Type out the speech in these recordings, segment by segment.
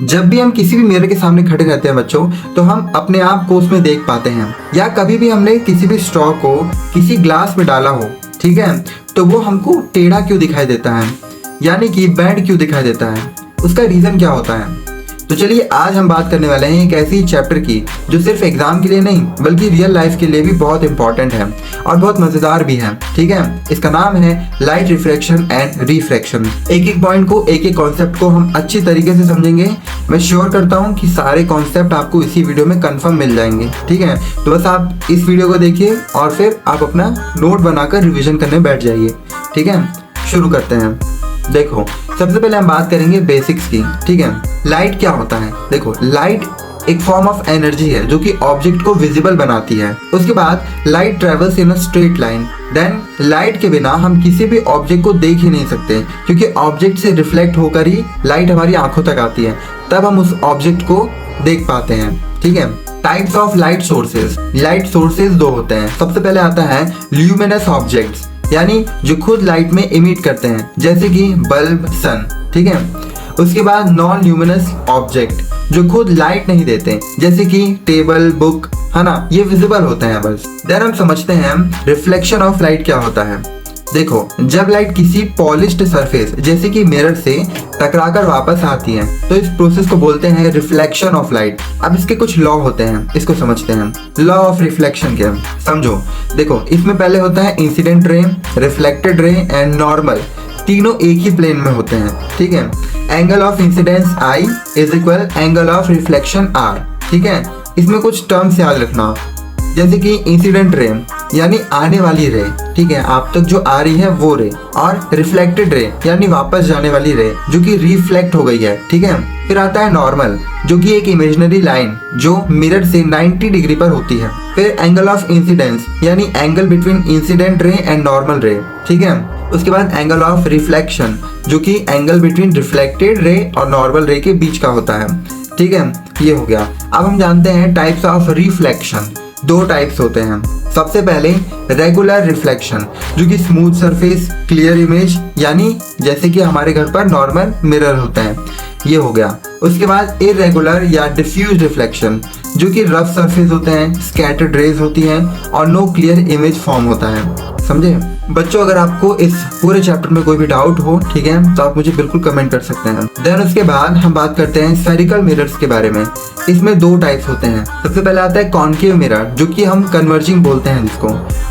जब भी हम किसी भी मिरर के सामने खड़े रहते हैं बच्चों, तो हम अपने आप को उसमें देख पाते हैं। या कभी भी हमने किसी भी स्ट्रॉ को किसी ग्लास में डाला हो, ठीक है, तो वो हमको टेढ़ा क्यों दिखाई देता है, यानी कि बेंड क्यों दिखाई देता है, उसका रीज़न क्या होता है। तो चलिए आज हम बात करने वाले हैं एक ऐसी चैप्टर की जो सिर्फ एग्जाम के लिए नहीं बल्कि रियल लाइफ के लिए भी बहुत इंपॉर्टेंट है और बहुत मज़ेदार भी है, ठीक है। इसका नाम है लाइट रिफ्रैक्शन एंड रिफ्रैक्शन। एक एक पॉइंट को, एक एक कॉन्सेप्ट को हम अच्छी तरीके से समझेंगे। मैं श्योर करता हूँ कि सारे कॉन्सेप्ट आपको इसी वीडियो में कंफर्म मिल जाएंगे, ठीक है। तो बस आप इस वीडियो को देखिए और फिर आप अपना नोट बनाकर रिविजन करने बैठ जाइए, ठीक है। शुरू करते हैं। देखो, सबसे पहले हम बात करेंगे बेसिक्स की, ठीक है। लाइट क्या होता है? देखो, लाइट एक फॉर्म ऑफ एनर्जी है जो कि ऑब्जेक्ट को विजिबल बनाती है। उसके बाद light travels in a straight line. Then light के बिना हम किसी भी ऑब्जेक्ट को देख ही नहीं सकते, क्योंकि ऑब्जेक्ट से रिफ्लेक्ट होकर ही लाइट हमारी आंखों तक आती है, तब हम उस ऑब्जेक्ट को देख पाते हैं, ठीक है। Types of light sources. Light sources दो होते हैं। सबसे पहले आता है ल्यूमिनस ऑब्जेक्ट्स, यानी जो खुद लाइट में इमिट करते हैं, जैसे कि बल्ब, सन, ठीक है। उसके बाद नॉन ल्यूमिनस ऑब्जेक्ट जो खुद लाइट नहीं देते, जैसे कि टेबल, बुक, है ना, ये विजिबल होते हैं बस। देन हम समझते हैं रिफ्लेक्शन ऑफ लाइट क्या होता है। देखो, जब लाइट किसी पॉलिश्ड सरफेस जैसे कि मिरर से टकराकर वापस आती है तो इस प्रोसेस को बोलते हैं रिफ्लेक्शन ऑफ लाइट। अब इसके कुछ लॉ होते हैं, इसको समझते हैं। लॉ ऑफ रिफ्लेक्शन क्या समझो। देखो, इसमें पहले होता है इंसिडेंट रे, रिफ्लेक्टेड रे एंड नॉर्मल। तीनों एक ही प्लेन में होते हैं, ठीक है। Angle of incidence I is equal angle of reflection R, ठीक है। इसमें कुछ टर्म्स याद रखना, जैसे कि इंसिडेंट रे यानी आने वाली रे, ठीक है, आप तक जो आ रही है वो रे, और रिफ्लेक्टेड रे यानी वापस जाने वाली रे जो कि रिफ्लेक्ट हो गई है, ठीक है। फिर आता है नॉर्मल, जो कि एक इमेजिनरी लाइन जो मिरर से 90 डिग्री पर होती है। फिर एंगल ऑफ इंसिडेंस यानी angle between incident ray and normal रे, ठीक है। उसके बाद एंगल ऑफ रिफ्लेक्शन जो कि एंगल बिटवीन रिफ्लेक्टेड रे और नॉर्मल रे के बीच का होता है, ठीक है। ये हो गया। अब हम जानते हैं टाइप्स ऑफ रिफ्लेक्शन। दो टाइप्स होते हैं। सबसे पहले रेगुलर रिफ्लेक्शन, जो कि स्मूथ सरफेस, क्लियर इमेज, यानी जैसे कि हमारे घर पर नॉर्मल मिरर होता है, ये हो गया। उसके बाद इरेगुलर या डिफ्यूज रिफ्लेक्शन, जो कि रफ सरफेस होते हैं, स्कैटर्ड रेज होती हैं और नो क्लियर इमेज फॉर्म होता है। समझे बच्चों? अगर आपको इस पूरे चैप्टर में कोई भी डाउट हो, ठीक है, तो आप मुझे बिल्कुल कमेंट कर सकते हैं। देन उसके बाद हम बात करते हैं स्फेरिकल मिरर्स के बारे में। इसमें दो टाइप्स होते हैं। सबसे पहले आता है कॉनकेव मिरर, जो कि हम कन्वर्जिंग बोलते हैं जिसको।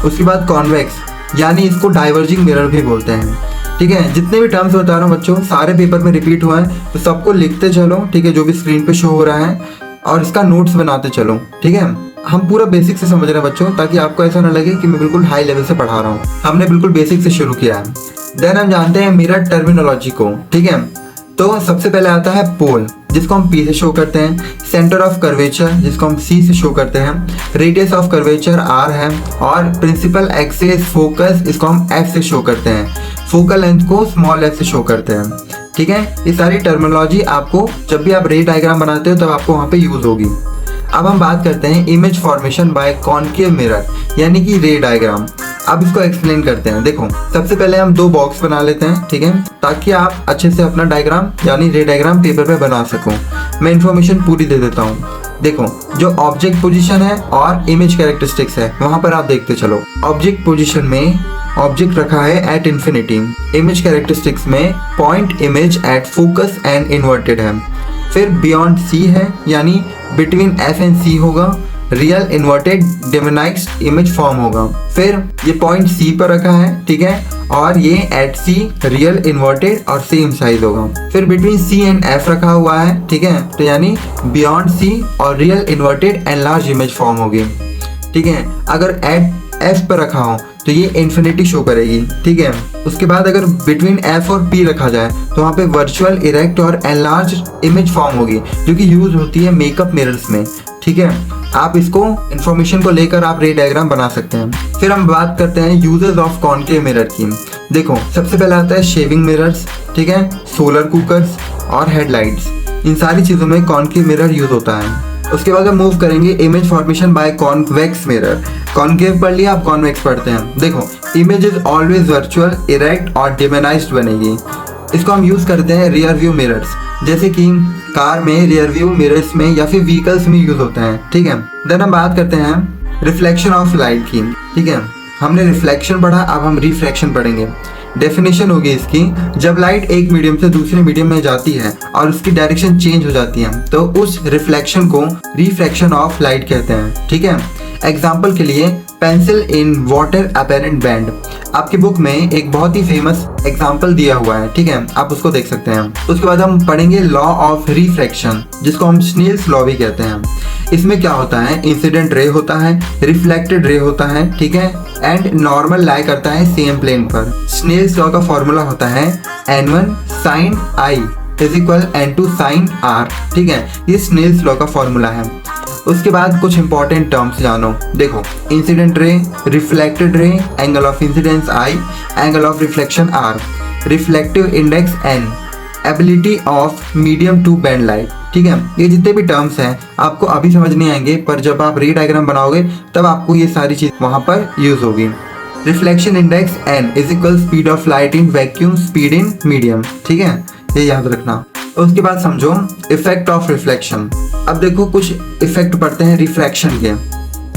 उसके बाद कॉन्वेक्स, यानी इसको डाइवर्जिंग मिरर भी बोलते हैं, ठीक है। जितने भी टर्म्स बता रहा हूँ बच्चों, सारे पेपर में रिपीट हुआ है, तो सबको लिखते चलो, ठीक है, जो भी स्क्रीन पे शो हो रहा है, और इसका नोट्स बनाते चलो, ठीक है। हम पूरा बेसिक से समझ रहे हैं बच्चों, ताकि आपको ऐसा ना लगे कि मैं बिल्कुल हाई लेवल से पढ़ा रहा हूँ। हमने बिल्कुल बेसिक से शुरू किया है। देन हम जानते हैं मिरर टर्मिनोलॉजी को, ठीक है। तो सबसे पहले आता है पोल, जिसको हम P से शो करते हैं। सेंटर ऑफ कर्वेचर, जिसको हम C से शो करते हैं। रेडियस ऑफ कर्वेचर R है, और प्रिंसिपल एक्सिस फोकस, इसको हम F से शो करते हैं। फोकल लेंथ को स्मॉल f से शो करते हैं, ठीक है। ये सारी टर्मिनोलॉजी आपको जब भी आप रे डायग्राम बनाते हो तब आपको वहाँ पे यूज होगी। अब हम बात करते हैं image formation by concave mirror, यानी कि रे डायग्राम। अब इसको एक्सप्लेन करते हैं। देखो, सबसे पहले हम दो बॉक्स बना लेते हैं, ठीक है, ताकि आप अच्छे से अपना डायग्राम यानी रे डायग्राम पेपर पे बना सको। मैं इन्फॉर्मेशन पूरी दे देता हूँ। देखो, जो ऑब्जेक्ट पोजीशन है और इमेज कैरेक्टरिस्टिक्स है, वहां पर आप देखते चलो। ऑब्जेक्ट पोजीशन में ऑब्जेक्ट रखा है एट इन्फिनिटी। इमेज कैरेक्टरिस्टिक्स में point image at focus and inverted है। फिर बियॉन्ड C है, यानी बिटवीन F एंड C होगा। रियल इन्वर्टेड डिमोनाइज्ड इमेज फॉर्म होगा। फिर ये पॉइंट C पर रखा है, ठीक है, और ये एट C रियल इन्वर्टेड और सेम साइज होगा। फिर बिटवीन C एंड F रखा हुआ है, ठीक है, तो यानी बियॉन्ड C और real inverted and large image form होगी, ठीक है। अगर एट F पर रखा हो तो ये इन्फिनिटी शो करेगी, ठीक है। उसके बाद अगर बिटवीन F और P रखा जाए तो वहाँ पे वर्चुअल, इरेक्ट और एनलार्ज इमेज फॉर्म होगी, जो कि यूज होती है मेकअप मिरर्स में, ठीक है। आप इसको इन्फॉर्मेशन को लेकर आप रे डायग्राम बना सकते हैं। फिर हम बात करते हैं यूजेस ऑफ कॉनकेव मिरर की। देखो, सबसे पहले आता है शेविंग मिरर्स, ठीक है, सोलर कुकर्स और हेडलाइट्स। इन सारी चीज़ों में कॉनकेव मिरर यूज होता है। उसके बाद हम मूव करेंगे image formation by convex mirror. Concave पढ़ लिया, आप कॉन्वेक्स पढ़ते हैं। देखो, image is always virtual, erect और डिमोनाइज्ड बनेगी। इसको हम यूज करते हैं रियर व्यू मिरर्स। जैसे कि कार में रियर व्यू मिरर्स में या फिर व्हीकल्स में यूज होता है। ठीक है, देन हम बात करते हैं रिफ्लेक्शन ऑफ लाइट की। ठीक है, हमने रिफ्लेक्शन पढ़ा, अब हम रिफ्रैक्शन पढ़ेंगे। डेफिनेशन होगी इसकी, जब लाइट एक मीडियम से दूसरे मीडियम में जाती है और उसकी डायरेक्शन चेंज हो जाती है तो उस रिफ्लेक्शन को रिफ्रैक्शन ऑफ लाइट कहते हैं। ठीक है, एग्जाम्पल के लिए pencil in water apparent band, आपकी बुक में एक बहुत ही फेमस एग्जाम्पल दिया हुआ है। ठीक है, आप उसको देख सकते हैं। उसके बाद हम पढ़ेंगे लॉ ऑफ रिफ्रैक्शन, जिसको हम स्नेल्स लॉ भी कहते हैं। इसमें क्या होता है, इंसिडेंट रे होता है, रिफ्लेक्टेड रे होता है, ठीक है, एंड नॉर्मल लाई करता है सेम प्लेन पर। स्नेल्स लॉ का फॉर्मूला होता है n1 sin I is equal n2 sin R। ठीक है, ये स्नेल्स लॉ का फॉर्मूला है। उसके बाद कुछ इंपॉर्टेंट टर्म्स जानो। देखो, incident ray, reflected ray, angle of incidence I, angle of reflection R, reflective index N, ability of medium to bend light. ठीक है, ये जितने भी टर्म्स हैं आपको अभी समझ नहीं आएंगे, पर जब आप रे डायग्राम बनाओगे तब आपको ये सारी चीज वहां पर यूज होगी। Reflection index N is equal speed of light in vacuum, speed in medium. ठीक है, ये याद रखना। उसके बाद समझो इफेक्ट ऑफ रिफ्लेक्शन। अब देखो, कुछ इफेक्ट पड़ते हैं रिफ्रैक्शन के,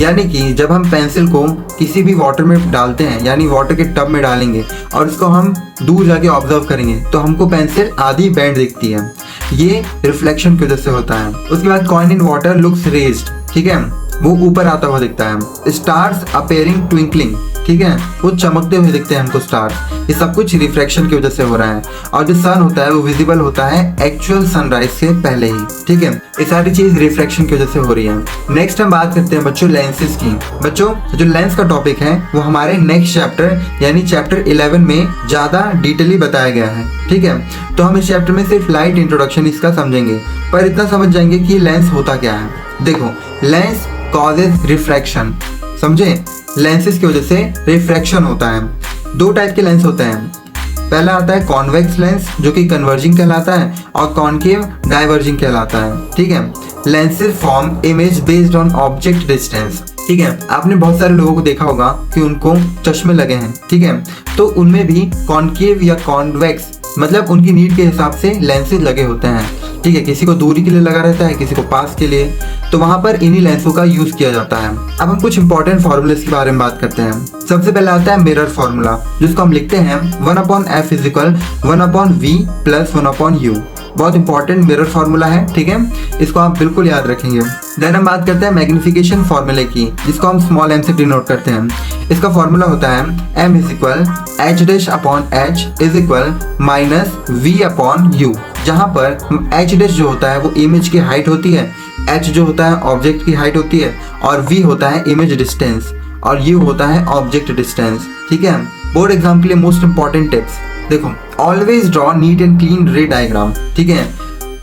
यानी कि जब हम पेंसिल को किसी भी वाटर में डालते हैं, यानी वाटर के टब में डालेंगे और इसको हम दूर जाके ऑब्जर्व करेंगे तो हमको पेंसिल आधी बेंड दिखती है। ये रिफ्लेक्शन की वजह से होता है। उसके बाद coin in water looks raised. ठीक है, वो ऊपर आता हुआ दिखता है। स्टार्स अपेयरिंग ट्विंकलिंग, ठीक है, वो चमकते हुए दिखते हैं हमको स्टार्स। ये सब कुछ रिफ्रैक्शन की वजह से हो रहा है। और जो सन होता है वो विजिबल होता है एक्चुअल सनराइज से पहले ही। ठीक है, ये सारी चीज रिफ्रैक्शन की वजह से हो रही है। नेक्स्ट हम बात करते हैं बच्चों लेंसेज की। बच्चों, जो लेंस का टॉपिक है वो हमारे नेक्स्ट चैप्टर यानी चैप्टर 11 में ज्यादा डिटेली बताया गया है। ठीक है, तो हम इस चैप्टर में सिर्फ लाइट इंट्रोडक्शन इसका समझेंगे, पर इतना समझ जाएंगे कि लेंस होता क्या है। देखो, लेंस कॉजेज रिफ्रैक्शन, समझे, लेंसेज की वजह से रिफ्रैक्शन होता है। दो टाइप के लेंस होते हैं। पहला आता है कॉन्वेक्स लेंस जो कि कन्वर्जिंग कहलाता है, और कॉनकेव डाइवर्जिंग कहलाता है। ठीक है, lenses form image based on object distance. ठीक है, आपने बहुत सारे लोगों को देखा होगा कि उनको चश्मे लगे हैं। ठीक है, तो उनमें भी कॉनकेव या कॉन्वेक्स मतलब उनकी नीड के हिसाब से लेंसेज लगे होते हैं। ठीक है, किसी को दूरी के लिए लगा रहता है, किसी को पास के लिए, तो वहां पर इन्हीं लेंसों का यूज किया जाता है। अब हम कुछ इंपॉर्टेंट फॉर्मूलेस के बारे में बात करते हैं। सबसे पहले आता है मिरर फॉर्मूला, जिसको हम लिखते हैं 1/f is equal 1/v plus 1/u। बहुत इंपॉर्टेंट मिरर फॉर्मूला है। ठीक है, इसको आप बिल्कुल याद रखेंगे। देन हम बात करते हैं मैग्निफिकेशन फॉर्मूले की, जिसको हम स्मॉल m से डिनोट करते हैं। इसका फॉर्मूला होता है m is equal h'/h is equal -v/u, जहाँ पर h' जो होता है वो इमेज की हाइट होती है, h जो होता है ऑब्जेक्ट की हाइट होती है, और v होता है इमेज डिस्टेंस, और u होता है ऑब्जेक्ट डिस्टेंस। ठीक है, बोर्ड एग्जाम के लिए मोस्ट इंपॉर्टेंट टिप्स। देखो, always draw neat and clean रे डायग्राम। ठीक है,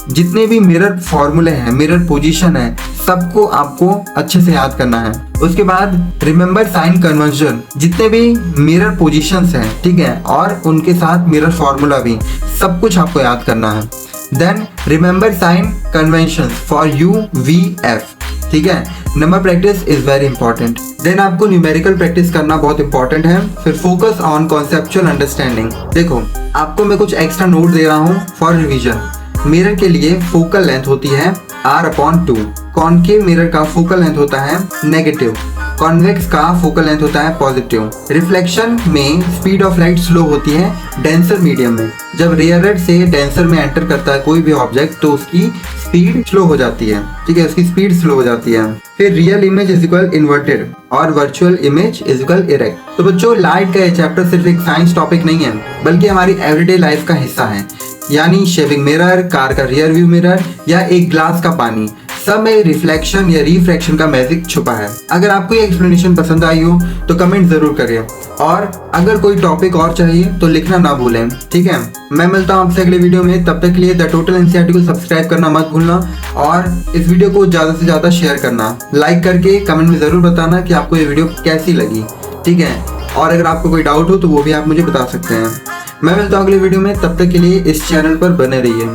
जितने भी मिरर फॉर्मूले हैं, मिरर पोजीशन है, सबको आपको अच्छे से याद करना है। उसके बाद रिमेंबर साइन कन्वेंशन, जितने भी मिरर पोजीशंस हैं, ठीक है, और उनके साथ मिरर फॉर्मूला भी, सब कुछ आपको याद करना है। Then remember sign convention for U, V, F। ठीक है, number practice is very important. Then आपको न्यूमेरिकल प्रैक्टिस करना बहुत इंपॉर्टेंट है। फिर फोकस ऑन कॉन्सेप्चुअल अंडरस्टैंडिंग। देखो, आपको मैं कुछ एक्स्ट्रा नोट दे रहा हूँ फॉर रिवीजन। मिरर के लिए फोकल लेंथ होती है R/2। कॉनकेव मिरर का फोकल लेंथ होता है नेगेटिव। कॉन्वेक्स का फोकल लेंथ होता है पॉजिटिव। रिफ्लेक्शन में स्पीड ऑफ लाइट स्लो होती है डेंसर मीडियम में। जब रेयर से डेंसर में एंटर करता है कोई भी ऑब्जेक्ट तो उसकी स्पीड स्लो हो जाती है। ठीक है, उसकी स्पीड स्लो हो जाती है। फिर real image is equal inverted और virtual image is equal erect. तो बच्चों, लाइट का ये चैप्टर सिर्फ एक साइंस टॉपिक नहीं है, बल्कि हमारी एवरीडे लाइफ का हिस्सा है। यानी शेविंग मिरर, कार का रियर व्यू मिरर या एक ग्लास का पानी, सब में रिफ्लेक्शन या रिफ्रैक्शन का मैजिक छुपा है। अगर आपको ये एक्सप्लेनेशन पसंद आई हो तो कमेंट जरूर करिए, और अगर कोई टॉपिक और चाहिए तो लिखना ना भूलें। ठीक है, मैं मिलता हूँ आपसे अगले वीडियो में। तब तक के लिए द टोटल एनसीईआरटी को सब्सक्राइब करना मत भूलना, और इस वीडियो को ज्यादा से ज्यादा शेयर करना। लाइक करके कमेंट में जरूर बताना कि आपको ये वीडियो कैसी लगी। ठीक है, और अगर आपको कोई डाउट हो तो वो भी आप मुझे बता सकते हैं। मैं मिलता हूँ अगले वीडियो में, तब तक के लिए इस चैनल पर बने रहिए।